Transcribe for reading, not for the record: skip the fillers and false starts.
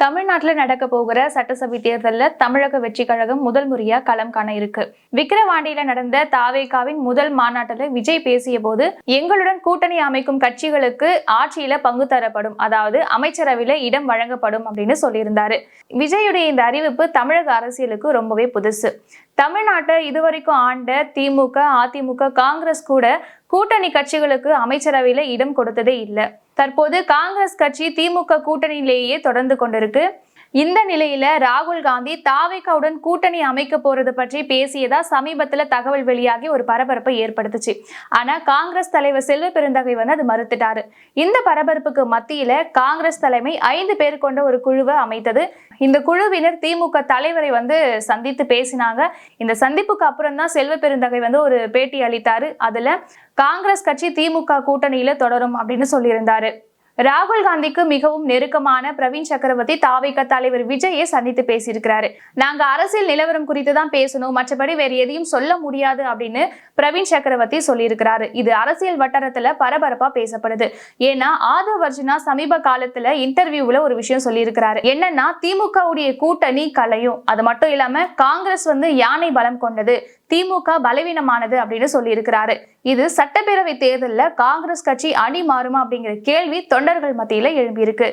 தமிழ்நாட்டில் நடக்க போகிற சட்டசபை தேர்தலில் தமிழக வெற்றி கழகம் முதல் முறையா களம் காண இருக்கு. விக்கிரவாண்டியில நடந்த தாவேகாவின் முதல் மாநாட்டில் விஜய் பேசிய போது, எங்களுடன் கூட்டணி அமைக்கும் கட்சிகளுக்கு ஆட்சியில பங்கு தரப்படும், அதாவது அமைச்சரவையில இடம் வழங்கப்படும் அப்படின்னு சொல்லியிருந்தாரு. விஜயுடைய இந்த அறிவிப்பு தமிழக அரசியலுக்கு ரொம்பவே புதுசு. தமிழ்நாட்டை இதுவரைக்கும் ஆண்ட திமுக, அதிமுக, காங்கிரஸ் கூட கூட்டணி கட்சிகளுக்கு அமைச்சரவையில இடம் கொடுத்ததே இல்லை. தற்போது காங்கிரஸ் கட்சி திமுக கூட்டணியிலேயே தொடர்ந்து கொண்டிருக்கு. இந்த நிலையில ராகுல் காந்தி தாவேகாவுடன் கூட்டணி அமைக்க போறது பற்றி பேசியதா சமீபத்துல தகவல் வெளியாகி ஒரு பரபரப்பை ஏற்படுத்துச்சு. ஆனா காங்கிரஸ் தலைவர் செல்வ பெருந்தகை அது மறுத்துட்டாரு. இந்த பரபரப்புக்கு மத்தியில காங்கிரஸ் தலைமை 5 பேர் கொண்ட ஒரு குழுவை அமைத்தது. இந்த குழுவினர் திமுக தலைவரை சந்தித்து பேசினாங்க. இந்த சந்திப்புக்கு அப்புறம் தான் செல்வ பெருந்தகை ஒரு பேட்டி அளித்தாரு. அதுல காங்கிரஸ் கட்சி திமுக கூட்டணியில தொடரும் அப்படின்னு சொல்லியிருந்தாரு. ராகுல் காந்திக்கு மிகவும் நெருக்கமான பிரவீன் சக்கரவர்த்தி தாவேகா தலைவர் விஜயை சந்தித்து பேசியிருக்கிறாரு. நாங்க அரசியல் நிலவரம் குறித்து தான் பேசணும், மற்றபடி வேற எதையும் சொல்ல முடியாது அப்படின்னு பிரவீன் சக்கரவர்த்தி சொல்லியிருக்கிறாரு. இது அரசியல் வட்டாரத்துல பரபரப்பா பேசப்படுது. ஏன்னா ஆதவ் அர்ஜுனா சமீப காலத்துல இன்டர்வியூல ஒரு விஷயம் சொல்லியிருக்கிறாரு. என்னன்னா, திமுகவுடைய கூட்டணி கலையும், அது மட்டும் இல்லாம காங்கிரஸ் யானை பலம் கொண்டது, திமுக பலவீனமானது அப்படின்னு சொல்லியிருக்கிறாரு. இது சட்டப்பேரவை தேர்தலில் காங்கிரஸ் கட்சி அணி மாறுமா அப்படிங்கிற கேள்வி தொண்டர்கள் மத்தியில எழும்பியிருக்கு.